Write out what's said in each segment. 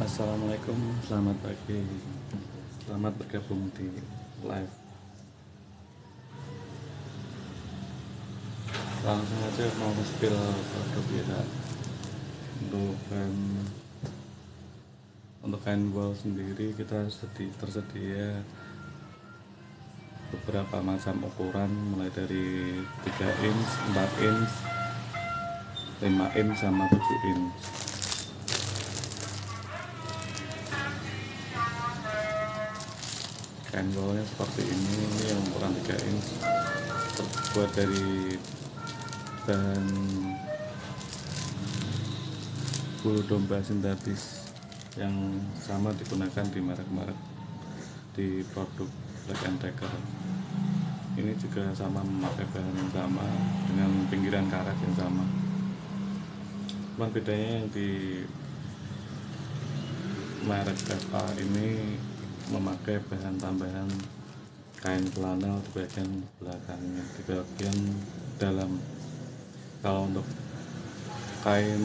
Assalamualaikum, selamat pagi. Selamat bergabung di live. Langsung aja mau spill produk ya. Untuk kain wol sendiri kita tersedia beberapa macam ukuran, mulai dari 3 inch, 4 inch, 5 inch sama 7 inch. Kain wolnya seperti ini yang ukuran 3 inch, terbuat dari bahan bulu domba sintetis yang sama digunakan di merek-merek di produk Black & Decker. Ini juga sama memakai bahan yang sama dengan pinggiran karet yang sama. Cuman bedanya yang di merek FA ini memakai bahan tambahan kain flanel di bagian belakangnya, di bagian dalam. Kalau untuk kain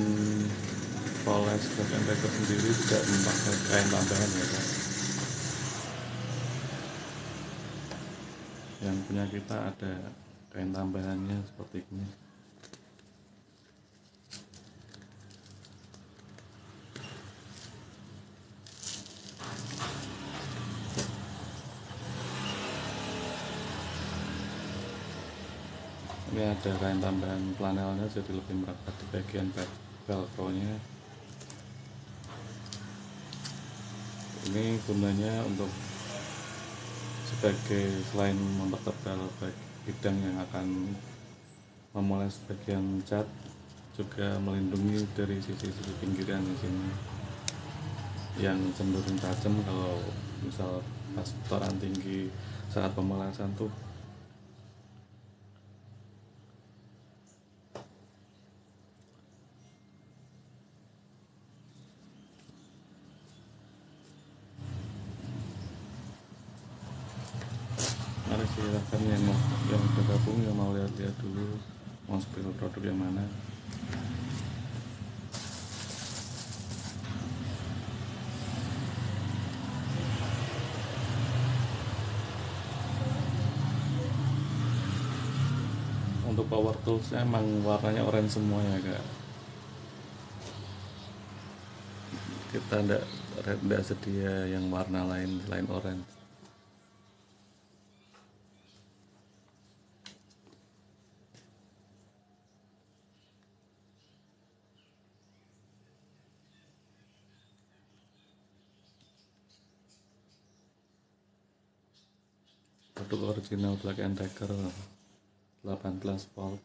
poles Black & Decker sendiri tidak memakai kain tambahan ya Pak. Yang punya kita ada kain tambahannya seperti ini. Ini ada kain tambahan flanelnya, jadi lebih merapat di bagian velcro-nya. Ini gunanya untuk sebagai selain mempertebal bidang yang akan memoles bagian cat, juga melindungi dari sisi-sisi pinggiran di sini yang cenderung tajam. Kalau misal pas putaran tinggi saat pemolasan tuh mari silahkan yang bergabung, yang mau lihat-lihat dulu mau spill produk yang mana. Untuk power tools emang warnanya orange semua ya Kak. Kita tidak sedia yang warna lain selain orange. Produk original Black & Decker 18 volt.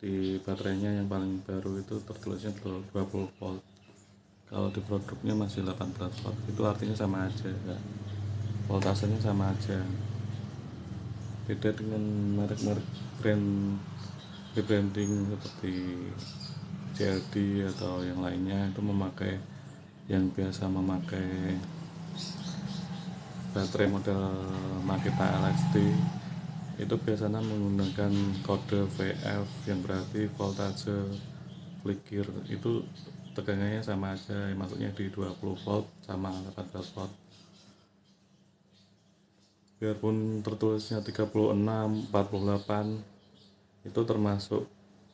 Di baterainya yang paling baru itu tertulisnya 20 volt. Kalau di produknya masih 18 volt. Itu artinya sama aja ya. Voltasenya sama aja. Beda dengan merek-merek rebranding seperti JLD atau yang lainnya, itu yang biasa memakai baterai model Makita LXD, itu biasanya menggunakan kode VF yang berarti voltase flicker. Itu tegangannya sama aja, maksudnya di 20 volt sama 18 volt. Biarpun tertulisnya 36, 48, itu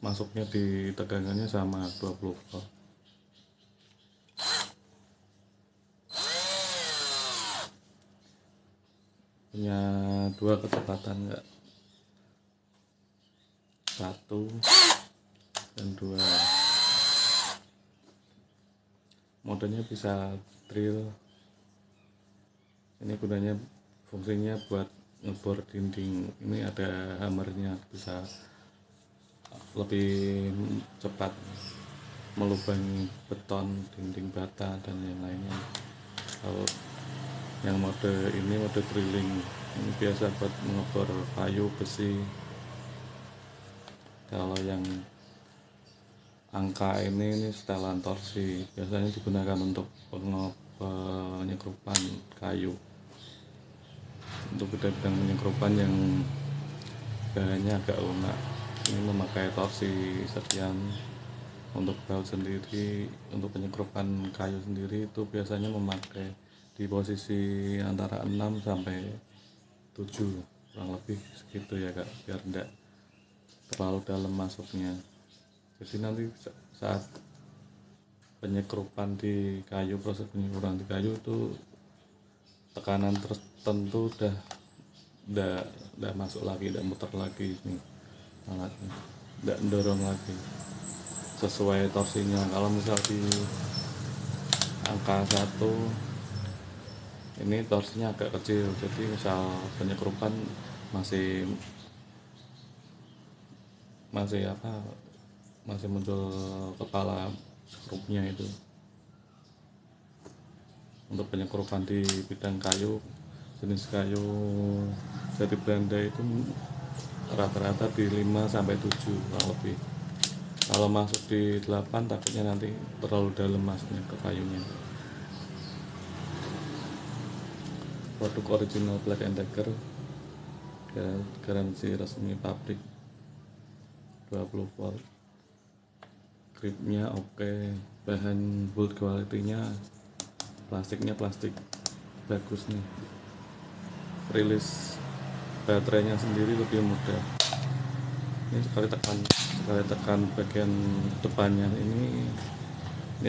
masuknya di tegangannya sama 20 volt. Punya dua kecepatan enggak? 1 dan 2. Modenya bisa drill. Ini gunanya fungsinya buat ngebor dinding. Ini ada hammernya, bisa lebih cepat melubangi beton, dinding bata dan yang lainnya. Kalau yang mode ini mode drilling, ini biasa buat mengebor kayu, besi. Kalau yang angka ini setelan torsi, biasanya digunakan untuk penyekrupan kayu. Untuk bidang penyekrupan yang bahannya agak lunak, ini memakai torsi sekian. Untuk baut sendiri, untuk penyekrupan kayu sendiri itu biasanya memakai di posisi antara 6 sampai 7, kurang lebih segitu ya kak, biar tidak terlalu dalam masuknya. Jadi nanti saat penyekrupan di kayu, proses penyekrupan di kayu itu tekanan tertentu udah masuk lagi, udah muter lagi nih alatnya, udah mendorong lagi sesuai torsinya. Kalau misal di angka 1 ini torsinya agak kecil, jadi misal penyekrupan masih masih muncul kepala skrupnya itu. Untuk penyekrupan di bidang kayu, jenis kayu jati Belanda itu rata-rata di 5 sampai 7 kurang lebih. Kalau masuk di 8 takutnya nanti terlalu dalam masuknya ke kayunya. Produk original Black & Decker, garansi resmi pabrik 20 volt. Gripnya oke, bahan build quality-nya, plastiknya plastik bagus nih. Rilis baterainya sendiri lebih mudah. Ini sekali tekan bagian depannya ini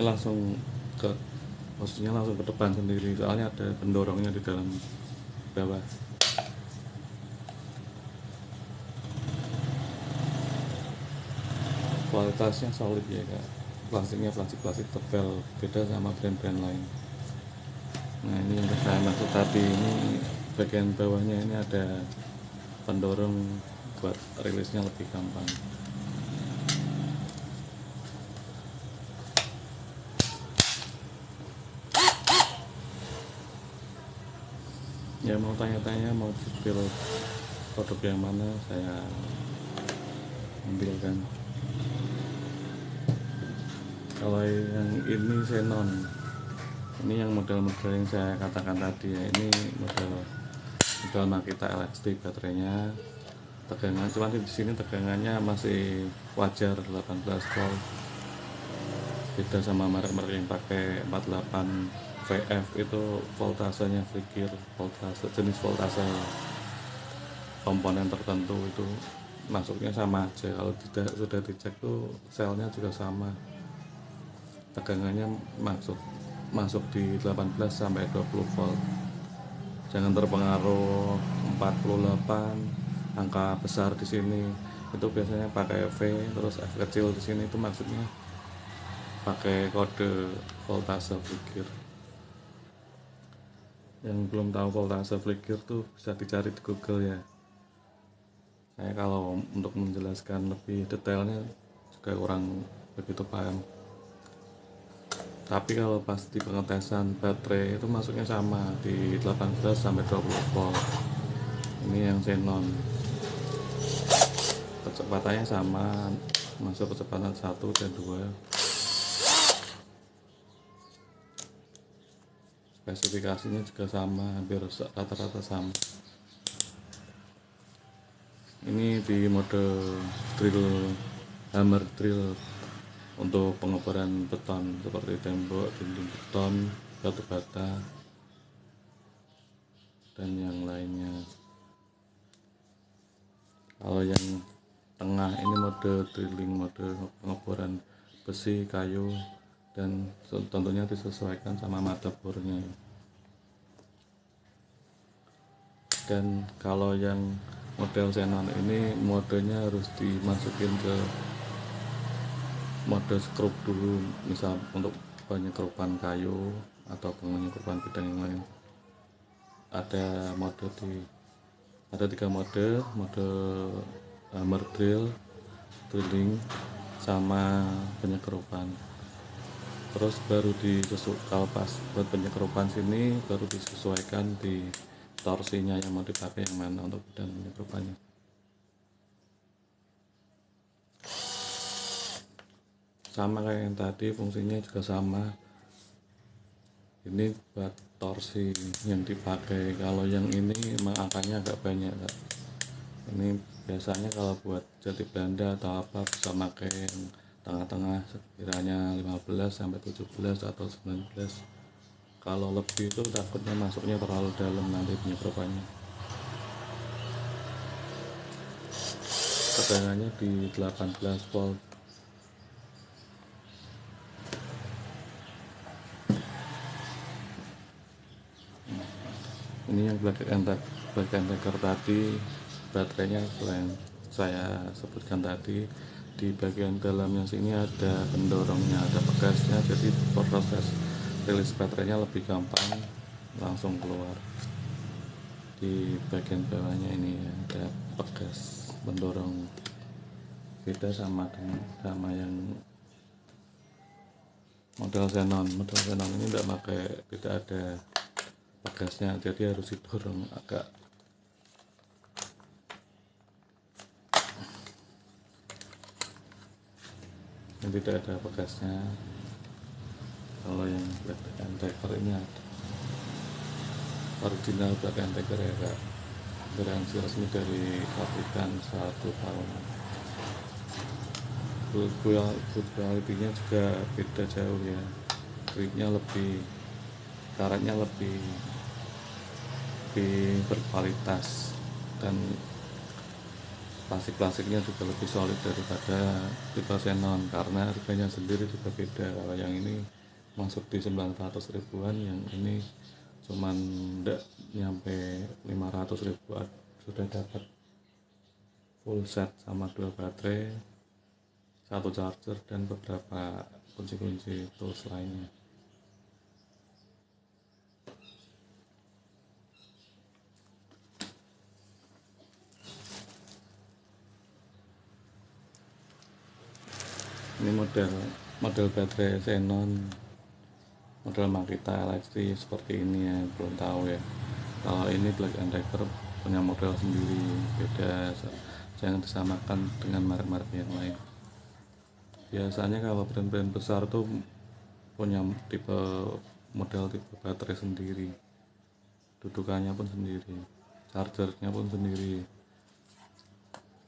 langsung ke, maksudnya langsung ke depan sendiri, soalnya ada pendorongnya di dalam bawah. Kualitasnya solid ya kak, plastiknya plastik tebal, beda sama brand-brand lain. Nah ini yang saya maksud tadi, ini bagian bawahnya ini ada pendorong buat rilisnya lebih gampang. Ya mau tanya-tanya, mau spill produk yang mana, saya ambilkan. Kalau yang ini Xenon, ini yang model-model yang saya katakan tadi ya, ini model Makita LXT baterainya. Tegangan cuma di sini tegangannya masih wajar 18 volt, beda sama merek-merek yang pakai 48 VF itu voltasenya fikir, jenis voltase komponen tertentu itu masuknya sama aja. Kalau tidak sudah dicek tuh selnya juga sama, tegangannya masuk di 18 sampai 20 volt. Jangan terpengaruh 48 angka besar di sini, itu biasanya pakai V terus F kecil di sini, itu maksudnya pakai kode voltase Flickr. Yang belum tahu voltase Flickr tuh bisa dicari di Google ya. Saya kalau untuk menjelaskan lebih detailnya juga kurang begitu paham. Tapi kalau pas di pengetesan baterai itu masuknya sama di 18 sampai 20 volt. Ini yang Xenon, kecepatannya sama, masuk kecepatan 1 dan 2. Spesifikasinya juga sama, hampir rata-rata sama. Ini di mode hammer drill untuk pengeboran beton seperti tembok, dinding beton, batu bata, dan yang lainnya. Kalau yang tengah ini mode drilling, mode pengeboran besi, kayu, dan tentunya disesuaikan sama mata bornya. Dan kalau yang model Xenon ini modenya harus dimasukin ke mode skrup dulu, misal untuk penyekrupan kayu atau penyekrupan bidang yang lain. Ada 3 mode hammer drill, drilling, sama penyekrupan. Terus baru kalau pas buat penyekrupan sini baru disesuaikan di torsinya yang mau dipakai yang mana untuk bidang penyekrupannya. Sama kayak yang tadi, fungsinya juga sama. Ini buat torsi yang dipakai. Kalau yang ini memang angkanya agak banyak kak. Ini biasanya kalau buat jati Belanda atau apa bisa pakai yang tengah-tengah sekiranya 15 sampai 17 atau 19. Kalau lebih itu takutnya masuknya terlalu dalam nanti penyebabnya. Tegangannya di 18 volt. Ini yang bagian taker tadi, baterainya selain saya sebutkan tadi, di bagian dalamnya sini ada pendorongnya, ada pegasnya, jadi proses rilis baterainya lebih gampang, langsung keluar. Di bagian bawahnya ini ada pegas pendorong, beda sama yang model Xenon ini tidak ada pegasnya, jadi harus didorong agak yang tidak ada pegasnya. Kalau yang Black and Decker ini ada original Black and Decker ya kak, garansi resmi dari pabrikan 1 tahun. Build quality-nya juga beda jauh ya, gripnya lebih, karetnya lebih berkualitas, dan plastiknya juga lebih solid daripada tipe Xenon, karena harganya sendiri juga beda. Kalau yang ini masuk di 900 ribuan, yang ini cuman enggak nyampe 500 ribuan sudah dapat full set sama 2 baterai, 1 charger, dan beberapa kunci-kunci tools lainnya. Ini model baterai Xenon, model Makita LXT seperti ini ya, belum tahu ya. Kalau ini Black and Decker punya model sendiri, beda, jangan disamakan dengan merek-merek yang lain. Biasanya kalau brand-brand besar tuh punya model tipe baterai sendiri, dudukannya pun sendiri, chargernya pun sendiri.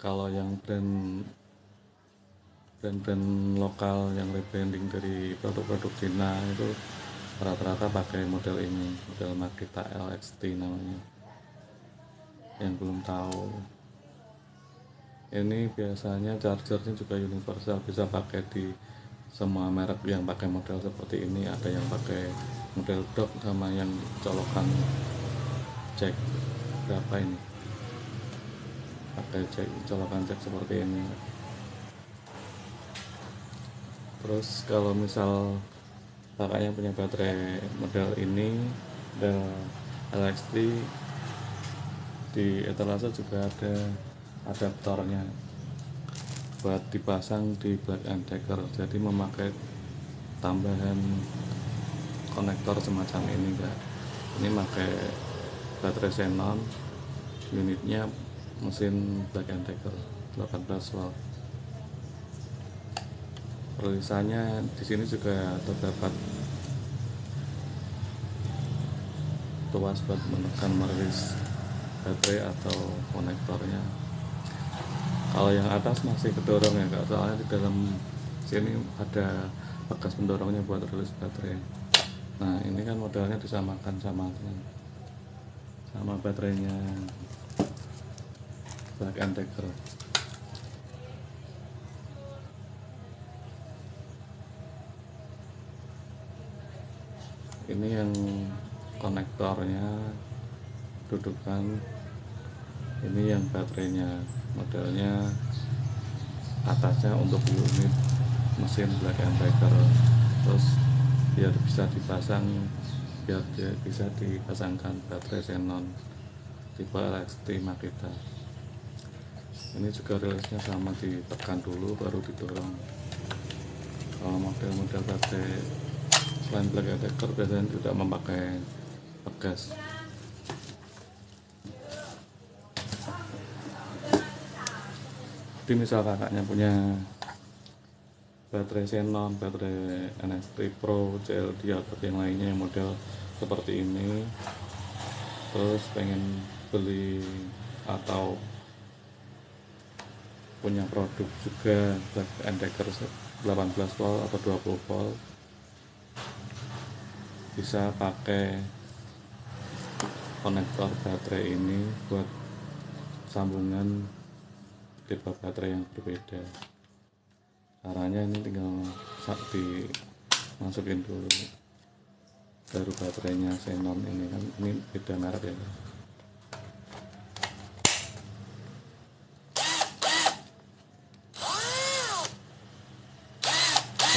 Kalau yang brand lokal yang rebranding dari produk-produk Cina itu rata-rata pakai model ini, model Makita LXT namanya. Yang belum tahu, ini biasanya chargernya juga universal, bisa pakai di semua merek yang pakai model seperti ini. Ada yang pakai model dock sama yang colokan jack berapa ini, pakai colokan jack seperti ini. Terus kalau misal kakaknya punya baterai model ini dan LXT, di etalase juga ada adaptornya buat dipasang di Black and Decker, jadi memakai tambahan konektor semacam ini enggak. Ini pakai baterai Xenon, unitnya mesin Black and Decker 18 volt. Perilisannya di sini juga terdapat tuas buat menekan merilis baterai atau konektornya. Kalau yang atas masih kedorong ya kak, soalnya di dalam sini ada bekas pendorongnya buat rilis baterai. Nah ini kan modelnya disamakan sama baterainya Black and Decker. Ini yang konektornya, dudukan, ini yang baterainya, modelnya atasnya untuk unit mesin Black and Decker, terus biar bisa dipasangkan baterai Xenon tipe LXT Makita. Ini juga rilisnya sama, ditekan dulu baru didorong. Kalau model-model baterai selain Black and Decker biasanya tidak memakai pegas. Jadi misal kakaknya punya baterai Xenon, baterai NXT Pro, CLD atau yang lainnya yang model seperti ini, terus pengen beli atau punya produk juga Black and Decker 18 volt atau 20 volt, bisa pakai konektor baterai ini buat sambungan tipe baterai yang berbeda. Caranya ini tinggal dimasukin dulu baru baterainya Xenon ini, kan ini beda merek ya.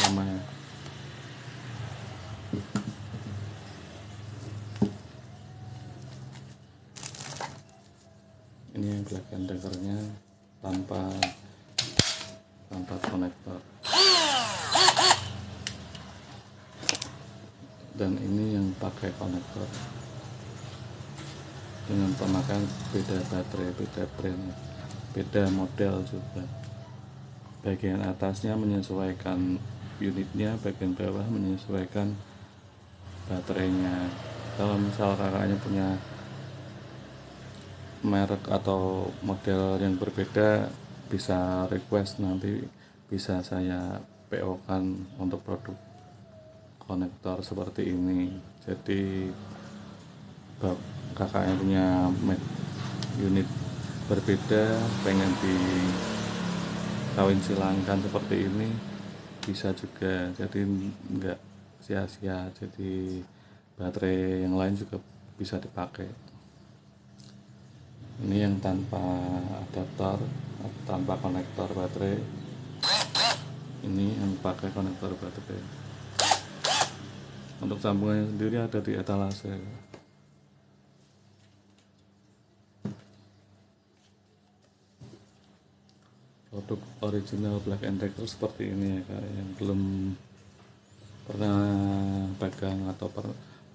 Sama ini yang black and deckernya tanpa konektor, dan ini yang pakai konektor dengan pemakaian beda baterai, beda brand, beda model juga. Bagian atasnya menyesuaikan unitnya, bagian bawah menyesuaikan baterainya. Kalau misal kakaknya punya merek atau model yang berbeda, bisa request, nanti bisa saya PO kan untuk produk konektor seperti ini. Jadi kakaknya punya unit berbeda, pengen dikawin silangkan seperti ini, bisa juga, jadi enggak sia-sia, jadi baterai yang lain juga bisa dipakai. Ini yang tanpa adaptor, tanpa konektor baterai, ini yang pakai konektor baterai. Untuk sambungannya sendiri ada di etalase. Produk original Black & Decker seperti ini ya kak, yang belum pernah pegang atau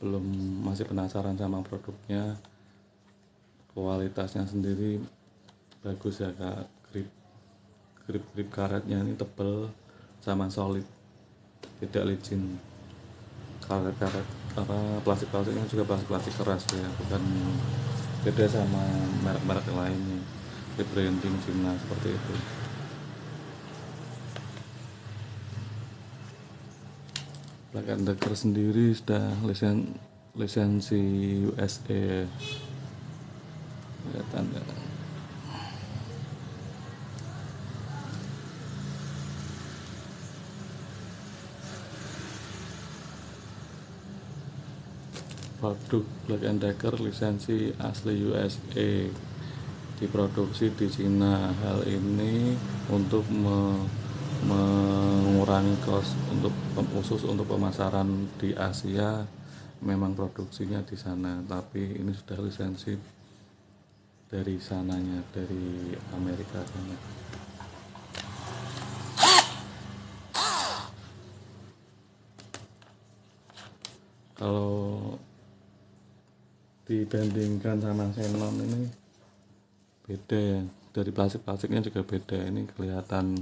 belum masih penasaran sama produknya, kualitasnya sendiri bagus ya kak. Grip karetnya ini tebal sama solid, tidak licin. Karet plastiknya juga plastik keras ya, bukan, beda sama merek-merek lainnya, rebranding Cina seperti itu. Black & Decker sendiri sudah lisensi USA, kelihatan ya. Produk Black & Decker lisensi asli USA, diproduksi di Cina. Hal ini untuk mengurangi cost khusus untuk pemasaran di Asia. Memang produksinya di sana, tapi ini sudah lisensi dari sananya, dari Amerika sana. Kalau dibandingkan sama Xenon ini beda ya, dari plastiknya juga beda. Ini kelihatan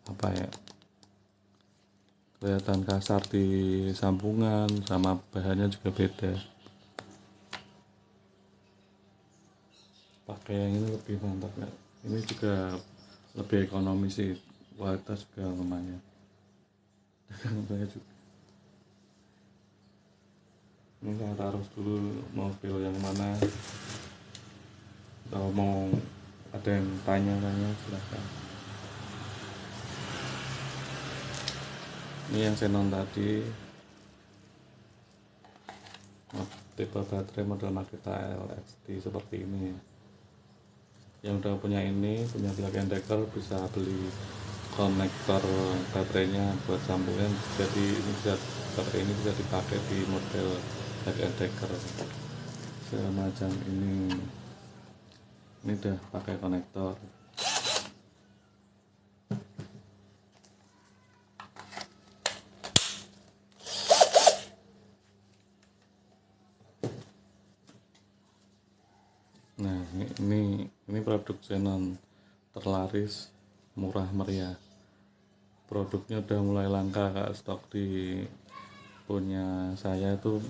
apa ya, kelihatan kasar di sambungan, sama bahannya juga beda. Pakai yang ini lebih mantap ya, ini juga lebih ekonomis sih, kualitas juga lumayan. Saya juga ini saya taruh dulu mau pilih yang mana. Kalau mau ada yang tanya silahkan. Ini yang Xenon tadi, tipe baterai model Makita LXD seperti ini. Yang udah punya ini, punya Black & Decker, bisa beli konektor baterainya buat sambungan. Jadi ini baterai ini bisa dipakai di model Black & Decker semacam ini. Ini udah pakai konektor. Nah, ini produk Xenon terlaris, murah meriah. Produknya udah mulai langka kak, stok di punya saya itu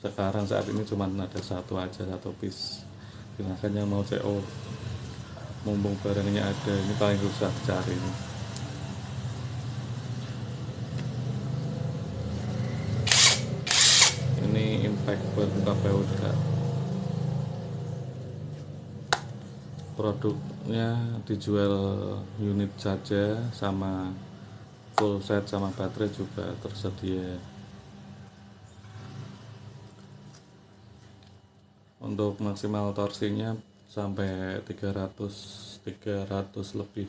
sekarang saat ini cuma ada satu aja, satu piece. Silahkan yang mau CO. mumpung barangnya ada, ini paling susah cari. Ini impact buat buka POD. Produknya dijual unit saja, sama full set sama baterai juga tersedia. Untuk maksimal torsinya sampai 300 lebih.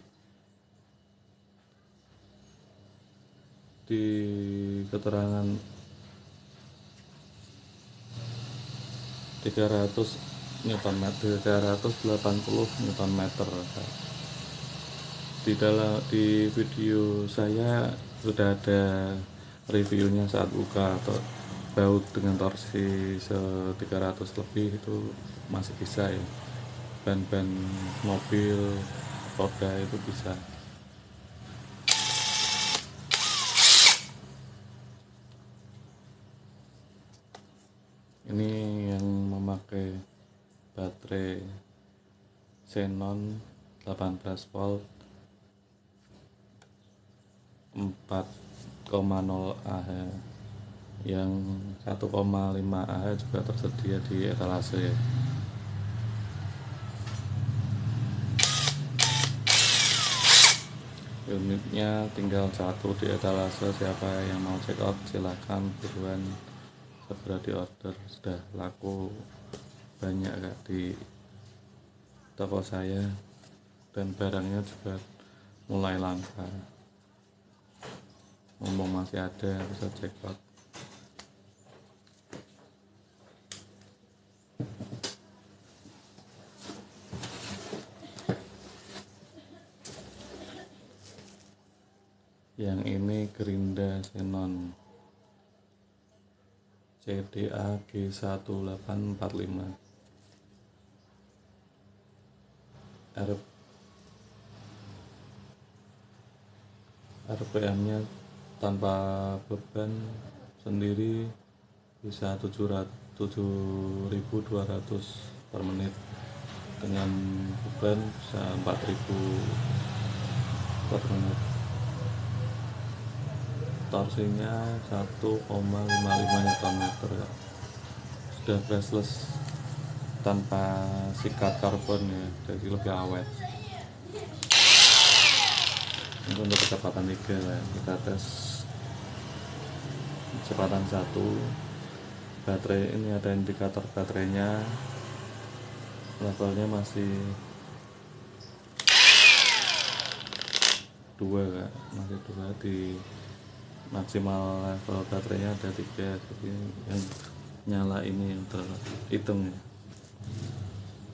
Di keterangan 300 Nm, 380 Nm. Di video saya sudah ada reviewnya saat buka atau baut dengan torsi 300 lebih itu masih bisa ya. Ban-ban mobil, roda itu bisa. Ini yang memakai baterai Xenon 18 volt 4,0 Ah. Yang 1,5 Ah juga tersedia di etalase. Unitnya tinggal satu di etalase, siapa yang mau check out silahkan buruan segera di order, sudah laku banyak Kak di toko saya, dan barangnya juga mulai langka. Mumpung masih ada, bisa check out. Yang ini Gerinda Xenon CDA G1845 RPM-nya tanpa beban sendiri bisa 7.200 per menit, dengan beban bisa 4.000 per menit. Torsinya 1,55 Nm, sudah brushless tanpa sikat karbon ya, jadi lebih awet. Ini untuk kecepatan 3 ya. Kita tes kecepatan 1. Baterai ini ada indikator baterainya, levelnya masih 2 Kak. Masih 2, di maksimal level baterainya ada 3. Jadi yang nyala ini yang terhitung ya.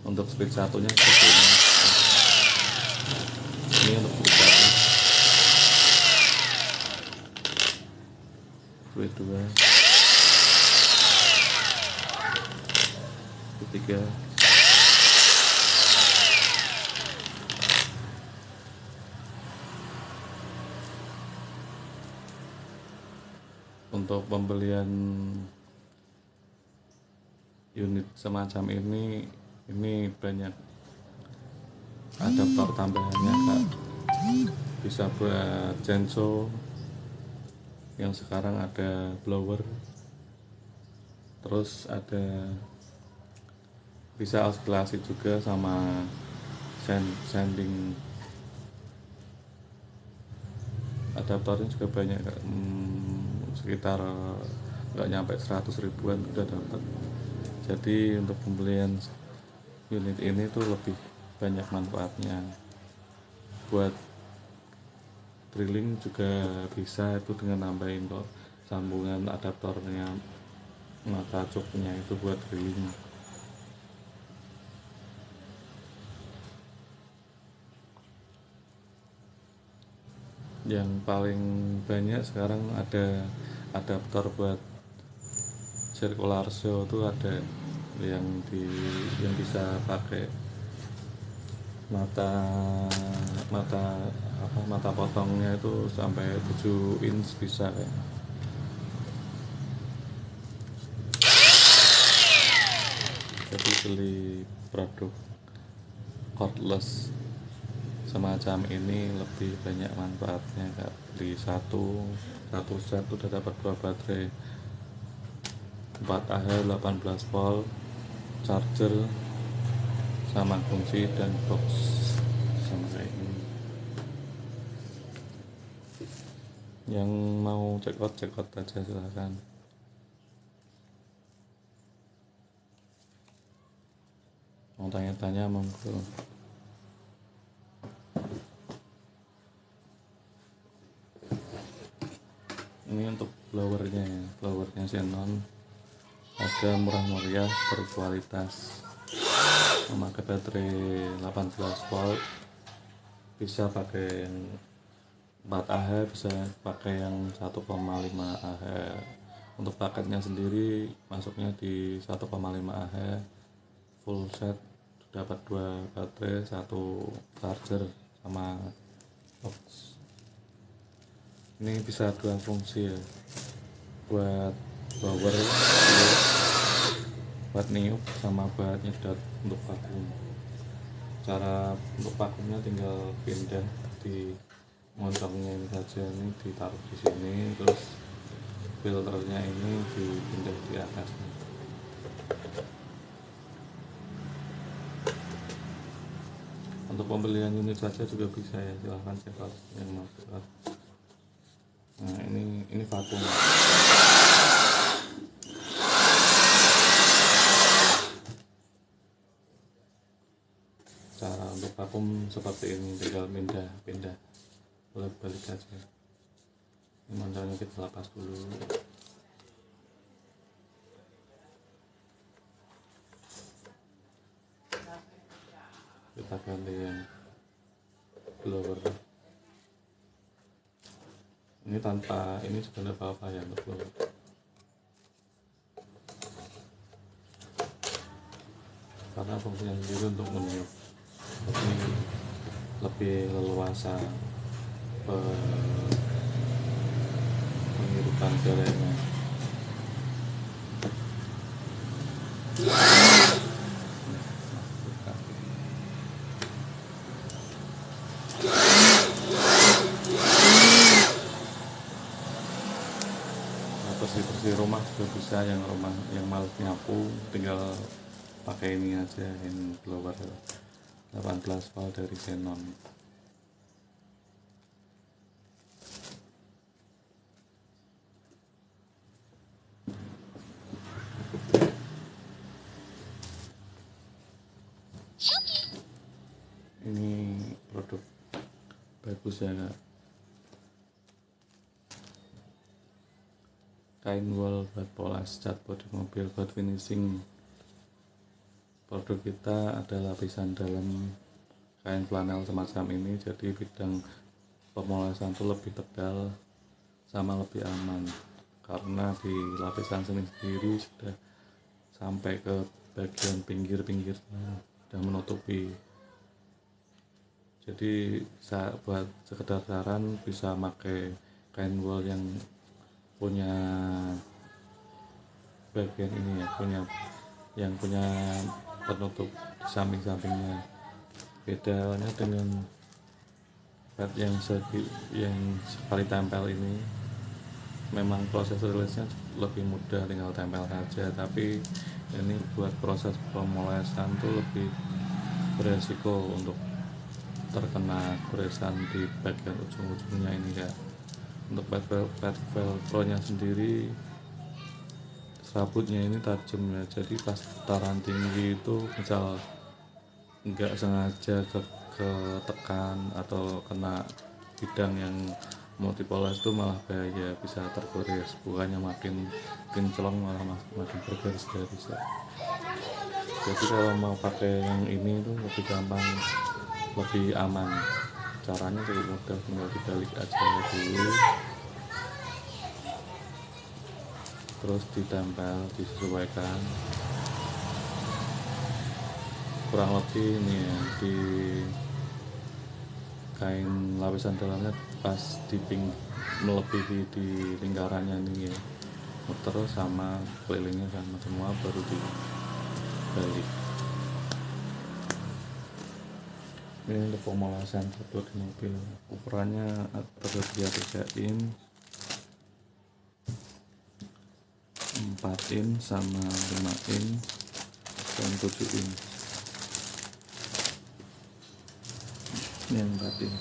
Untuk speed satunya seperti ini. Ini untuk speed 1. Speed 2, speed 3. Untuk pembelian unit semacam ini banyak adaptor tambahannya Kak. Bisa buat genso yang sekarang ada blower, terus ada bisa oscillasi juga, sama sending. Adaptornya juga banyak Kak. Sekitar nggak nyampe 100 ribuan udah dapat. Jadi untuk pembelian unit ini tuh lebih banyak manfaatnya. Buat drilling juga bisa itu dengan nambahin kok sambungan adaptornya, mata cuknya itu buat drilling. Yang paling banyak sekarang ada adaptor buat circular show tuh, ada yang bisa pakai mata potongnya itu sampai 7 inch bisa kayak. Jadi beli produk cordless semacam ini lebih banyak manfaatnya Kak. Beli satu set udah dapat 2 baterai 4Ah 18 volt, charger sama kunci dan box sama kayak ini. Yang mau check out aja silahkan. Mau tanya-tanya monggo. Ini untuk blowernya ya, blowernya Xenon, ada murah meriah berkualitas, memakai baterai 18 volt, bisa pakai yang 4Ah, bisa pakai yang 1,5Ah. Untuk paketnya sendiri masuknya di 1,5Ah full set, dapat 2 baterai, 1 charger sama box. Ini bisa 2 fungsi ya, buat blower, buat niup sama buat nyedot untuk vakum. Cara untuk vakumnya tinggal pindah di montongnya ini saja, ini ditaruh di sini, terus filternya ini dipindah di atasnya. Untuk pembelian unit saja juga bisa ya, silahkan cek out yang masuk. Nah ini vakum. Cara untuk vakum seperti ini, tinggal pindah balik aja. Ini montongnya kita lepas dulu. Kita ganti yang blower. Ini tanpa ini juga tidak apa-apa ya untuk blower. Karena fungsinya sendiri untuk meniup, ini lebih leluasa penghirupan udaranya. Bersih rumah juga bisa, yang rumah yang males nyapu tinggal pakai ini aja, yang blower 18 volt dari Xenon. Ini produk bagus ya Kak. Kain wol buat polas cat bodi mobil, buat finishing. Produk kita ada lapisan dalam kain flanel semacam ini, jadi bidang pemolasan itu lebih tebal sama lebih aman, karena di lapisan sendiri sudah sampai ke bagian pinggir-pinggirnya dan menutupi. Jadi buat sekedar saran, bisa pakai kain wol yang punya bagian ini ya, punya penutup di samping-sampingnya. Bedanya dengan pad yang sekali tempel ini, memang proses rilisnya lebih mudah, tinggal tempel saja, tapi ini buat proses pemolasan tuh lebih beresiko untuk terkena goresan di bagian ujung-ujungnya ini ya. Untuk pad velcro nya sendiri, serabutnya ini tajam ya, jadi pas putaran tinggi itu misal nggak sengaja ketekan atau kena bidang yang mau dipoles itu malah bahaya, bisa tergores, bukannya makin kinclong malah makin bergaris-garis ya. Jadi kalau mau pakai yang ini tuh lebih gampang, lebih aman. Caranya cukup mudah, tinggal dibalik aja dulu, terus ditempel, disesuaikan. Kurang lebih ini ya, di kain lapisan dalamnya pas melebihi di lingkarannya nih ya, muter sama kelilingnya sama semua, baru dibalik. Ini untuk pemolasan dashboard di mobil. Ukurannya tersedia 3 in, 4 in sama 5 in dan 7 in. Ini yang 4 in.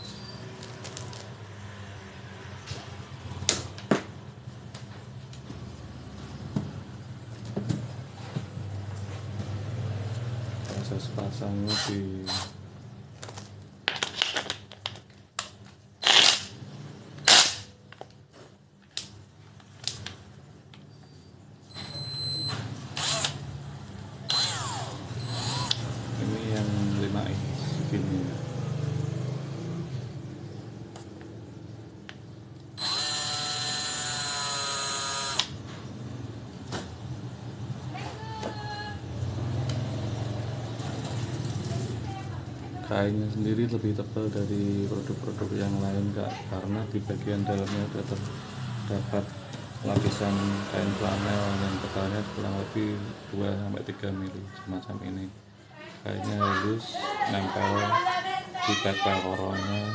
Proses pasangnya di ini yang 5 in segini. Kainnya sendiri lebih tebal dari produk-produk yang lain Kak, karena di bagian dalamnya sudah terdapat lapisan kain flanel yang tebalnya kurang lebih 2-3 mili semacam ini. Kainnya halus, nempel di backpack korongnya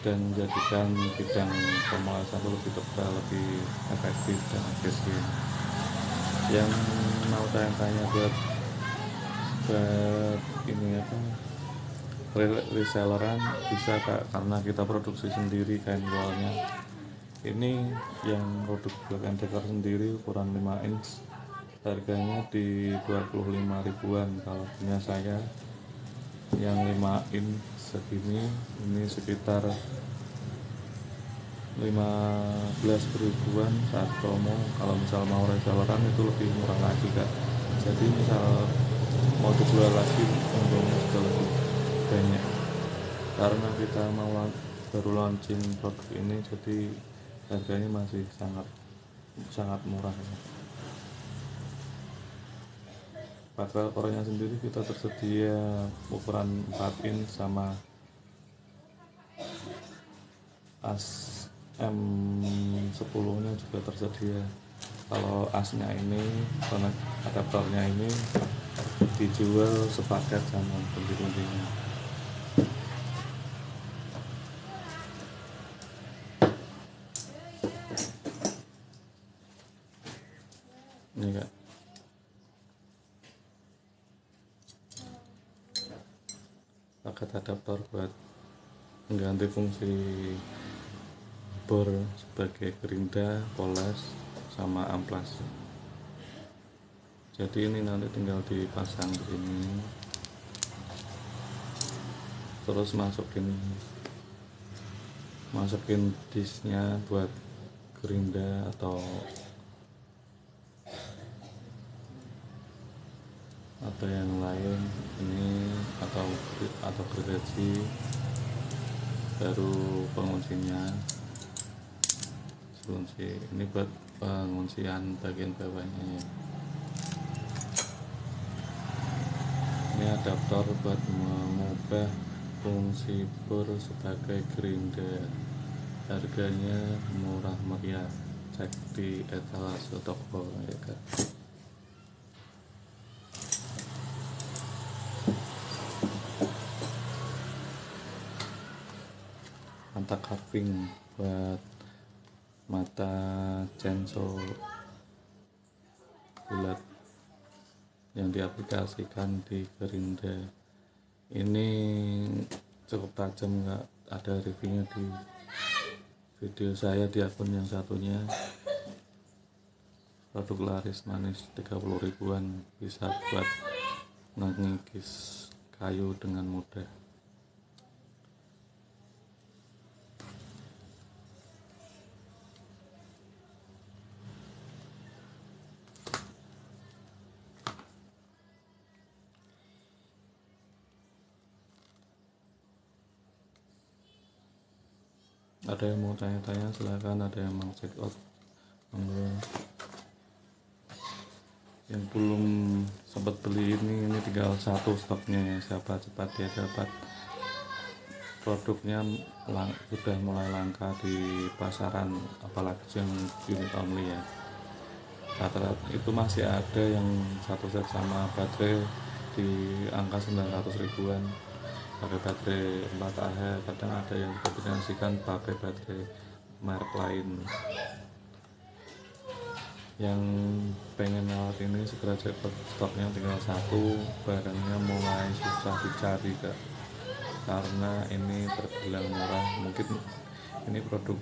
dan menjadikan bidang pemolasan lebih tebal, lebih efektif dan efisien. Yang mau tanya-tanya buat ini apa, reselleran bisa Kak, karena kita produksi sendiri kain wallnya. Ini yang produk Black & Decker sendiri ukuran 5 inch, harganya di 25 ribuan. Kalau punya saya yang 5 inch segini ini sekitar 15 ribuan saat promo. Kalau misal mau reselleran itu lebih murah lagi Kak. Jadi misal mau dijual lagi untungnya sudah lebih banyak, karena kita baru launching produk ini, jadi harganya masih sangat murah ya. Backpack korongnya sendiri kita tersedia ukuran 4 in sama as M10 nya juga tersedia. Kalau asnya ini, adaptornya ini dijual sepaket sama kunci-kuncinya. Ini Kak, paket adaptor buat mengganti fungsi bor sebagai gerinda, poles, sama amplas. Jadi ini nanti tinggal dipasang di sini, terus masukin disknya buat gerinda atau yang lain ini, atau gergaji, baru penguncinya. Kunci ini buat penguncian bagian bawahnya ya. Ini adaptor buat mengubah fungsi bor sebagai gerinda. Harganya murah meriah, cek di etalase toko ya Kak. Mata carving buat mata chainsaw bulat yang diaplikasikan di gerinda. Ini cukup tajam Kak, ada reviewnya di video saya di akun yang satunya. Produk laris manis 30 ribuan, bisa buat mengikis kayu dengan mudah. Ada yang mau tanya-tanya silahkan, ada yang mau check out yang belum sempat beli ini tinggal satu stoknya ya, siapa cepat dia dapat. Produknya sudah mulai langka di pasaran, apalagi yang unit only ya. Rata-rata itu masih ada yang satu set sama baterai di angka 900 ribuan. pakai baterai 4Ah, kadang ada yang kombinasikan pakai baterai merek lain. Yang pengen alat ini segera cepat stoknya, tinggal satu, barangnya mulai susah dicari Kak, karena ini terbilang murah. Mungkin ini produk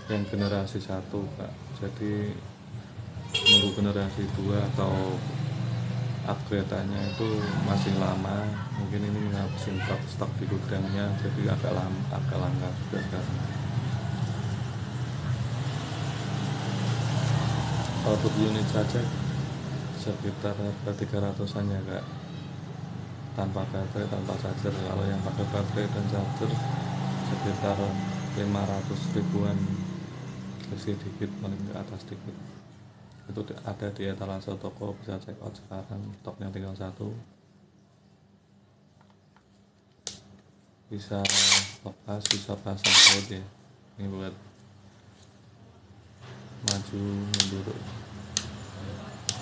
yang generasi 1 Kak, jadi nunggu generasi 2 atau upgrade-nya itu masih lama. Mungkin ini menghabisin stok di gudangnya, jadi agak langka juga sekarang. Untuk unit saja sekitar harga 300-an ya Kak, tanpa baterai, tanpa charger. Kalau yang pakai baterai dan charger sekitar 500 ribuan, sedikit paling ke atas sedikit. Itu ada di etalase toko, bisa check out sekarang, stoknya tinggal satu. Bisa lepas, bisa pasang baut ya, ini buat maju mundur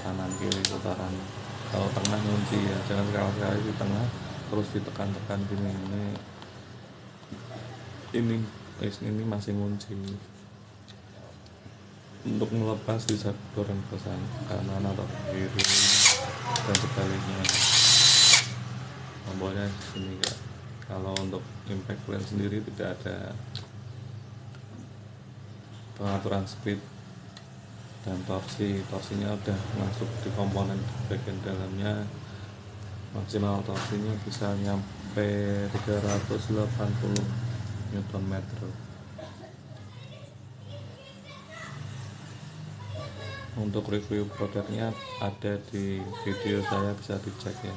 kanan kiri putaran. Kalau tengah kunci ya, jangan sekali-kali di tengah terus ditekan-tekan gini. Ini masih kunci. Untuk melepas bisa dorong ke kanan atau kiri dan sebaliknya. Tombolnya di sini Kak. Kalau untuk impact plan sendiri tidak ada pengaturan speed dan torsinya udah masuk di komponen bagian dalamnya. Maksimal torsinya bisa nyampe 380 Nm. Untuk review produknya ada di video saya, bisa dicek ya.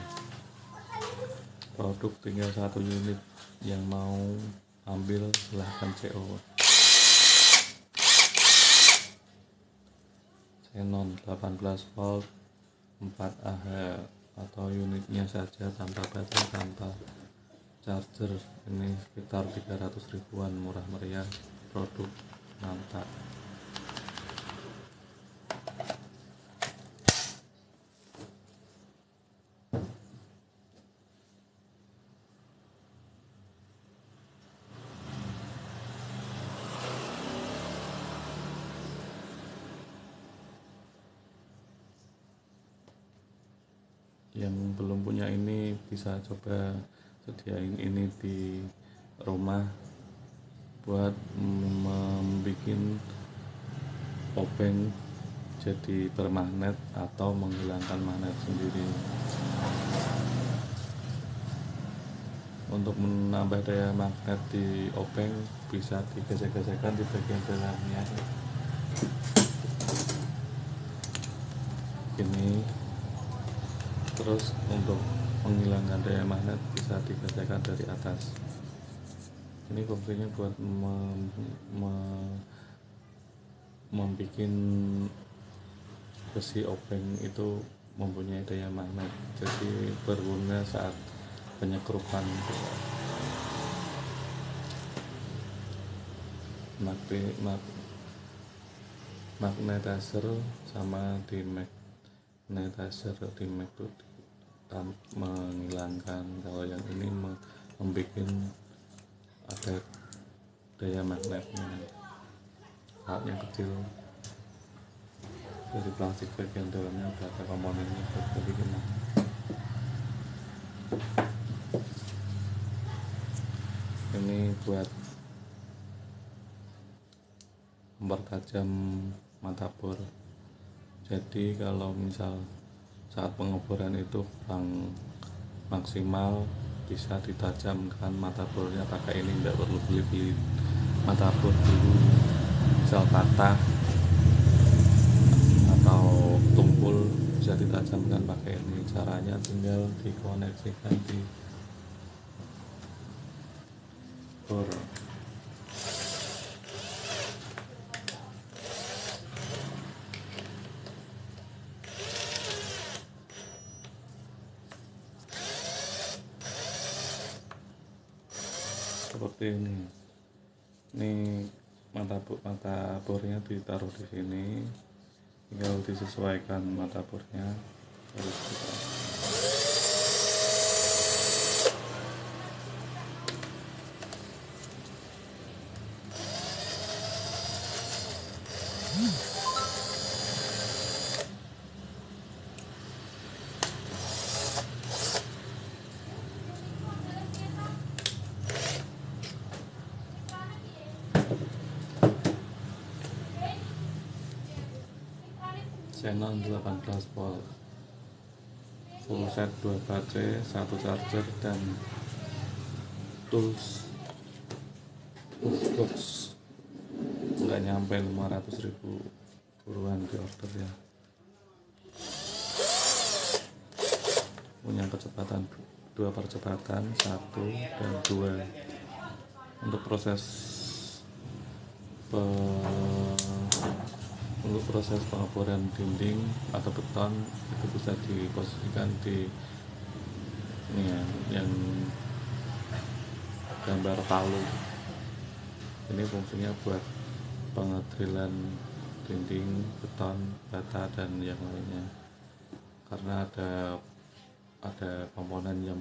Produk tinggal satu unit, yang mau ambil silahkan CO. Xenon 18 volt 4Ah, atau unitnya saja tanpa baterai, tanpa charger. Ini sekitar 300 ribuan, murah meriah, produk mantap. Yang belum punya ini bisa coba sediain ini di rumah buat membuat obeng jadi bermagnet atau menghilangkan magnet sendiri. Untuk menambah daya magnet di obeng bisa digesek-gesekkan di bagian dalamnya ini. Terus untuk menghilangkan daya magnet bisa digesekkan dari atas. Ini fungsinya buat membuat besi obeng itu mempunyai daya magnet, jadi berguna saat penyekrupan. Magnetizer sama di magnetizer di Mac itu menghilangkan, kalau yang ini membuat ada daya magnetnya. Alatnya kecil, dari plastik, bagian dalamnya udah ada komponennya buat bikin. Ini buat mempertajam mata bor. Jadi kalau misal saat pengeboran itu kurang maksimal, bisa ditajamkan mata bornya pakai ini, tidak perlu beli mata bor dulu. Misal patah atau tumpul bisa ditajamkan pakai ini. Caranya tinggal dikoneksikan di bor. Seperti ini mata bornya ditaruh di sini, tinggal disesuaikan mata bornya. Xenon 18 volt, full set 2 baterai, 1 charger, dan tools box. Nggak nyampe 500.000, buruan di order ya. Punya kecepatan 2 percepatan, 1 dan 2. Untuk proses pengeboran dinding atau beton itu bisa diposisikan di ini ya, yang gambar palu. Ini fungsinya buat pengedrilan dinding, beton, bata, dan yang lainnya, karena ada komponen yang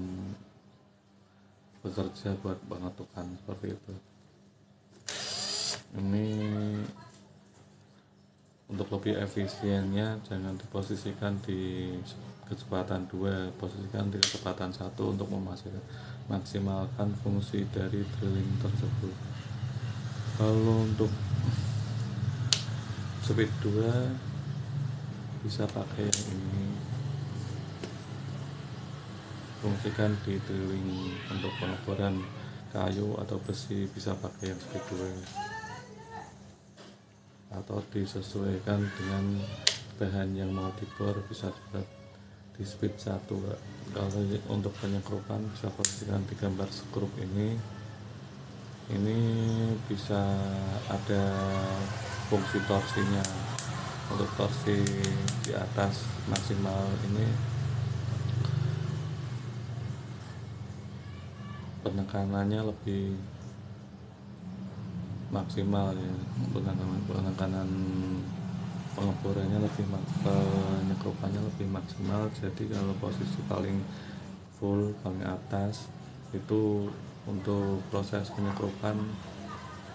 bekerja buat pengetukan seperti itu. Ini untuk lebih efisiennya jangan diposisikan di kecepatan 2, posisikan di kecepatan 1 untuk memaksimalkan fungsi dari drilling tersebut. Kalau untuk speed 2 bisa pakai yang ini, fungsikan di drilling. Untuk pengeboran kayu atau besi bisa pakai yang speed 2 atau disesuaikan dengan bahan yang mau dibor, bisa di speed 1. Kalau untuk penyekrupan bisa posisikan di gambar skrup ini bisa ada fungsi torsinya. Untuk torsi di atas maksimal ini penekanannya lebih maksimal ya, penekanan pengeborannya penyekrupannya lebih maksimal. Jadi kalau posisi paling full, paling atas itu untuk proses penyekrupan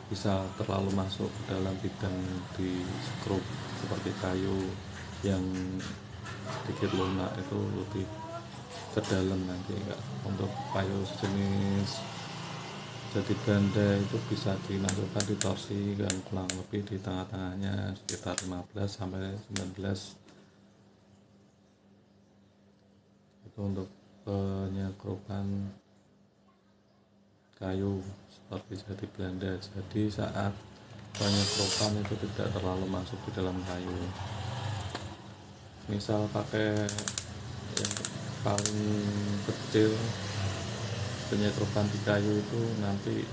bisa terlalu masuk ke dalam bidang di skrup, seperti kayu yang sedikit lunak itu lebih ke dalam nanti. Enggak, untuk kayu sejenis jadi Belanda itu bisa dimasukkan di torsi dan kurang lebih di tengah-tengahnya sekitar 15 sampai 19. Itu untuk penyekrupan kayu seperti jati Belanda. Jadi saat penyekrupan itu tidak terlalu masuk di dalam kayu. Misal pakai yang paling kecil, penyekrupan di kayu itu nanti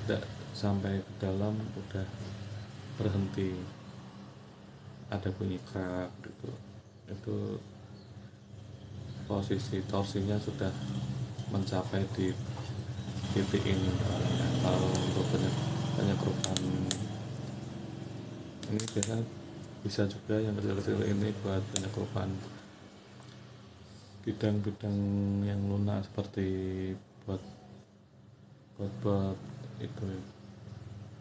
tidak sampai ke dalam udah berhenti, ada bunyi krak gitu. Itu posisi torsinya sudah mencapai di titik ini. Kalau untuk penyekrupan ini biasanya bisa juga yang kecil-kecil ini buat penyekrupan bidang-bidang yang lunak, seperti buat itu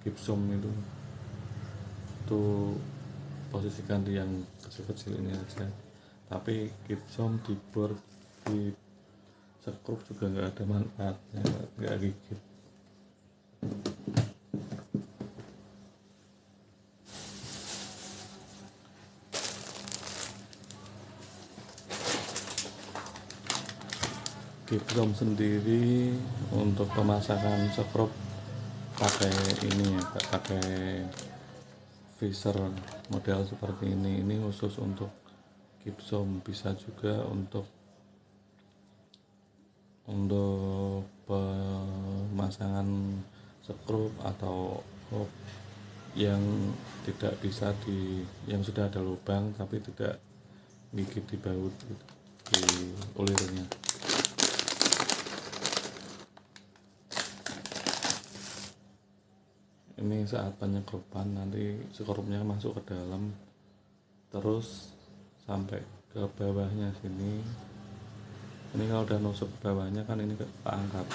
gipsum itu posisikan di yang kecil-kecil ini aja. Tapi gipsum dibor di skrup juga nggak ada manfaatnya, nggak gigit. Gipsum sendiri untuk pemasangan skrup pakai ini ya, pakai visor model seperti ini khusus untuk gipsum. Bisa juga untuk pemasangan skrup atau hub yang tidak bisa yang sudah ada lubang tapi tidak gigit di baut gitu, di ulirnya. Ini saat penyekrupan nanti skrupnya masuk ke dalam terus sampai ke bawahnya sini. Ini kalau udah nusuk ke bawahnya kan ini keangkat.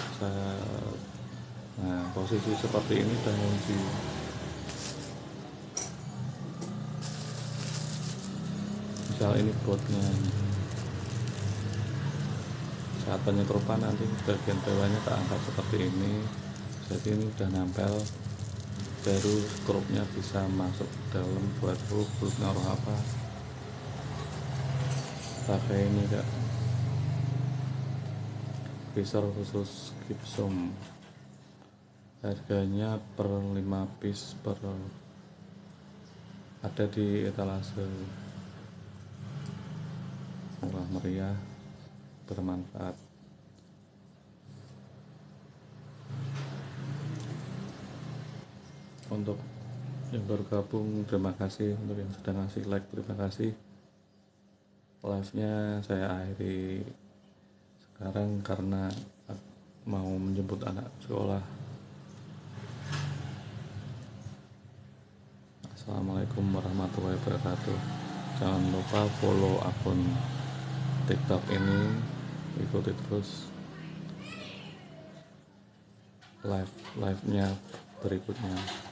Nah, posisi seperti ini udah ngunci. Misal ini botnya, saat penyekrupan nanti bagian bawahnya keangkat seperti ini. Jadi ini udah nempel, baru skrupnya bisa masuk ke dalam buat naruh apa. pakai ini kak, freezer khusus gipsum, harganya per 5 piece per ada di etalase, murah meriah, bermanfaat. Untuk yang baru gabung terima kasih, untuk yang sudah ngasih like terima kasih. Live nya saya akhiri sekarang karena mau menjemput anak sekolah. Assalamualaikum warahmatullahi wabarakatuh. Jangan lupa follow akun TikTok ini, ikuti terus live nya berikutnya.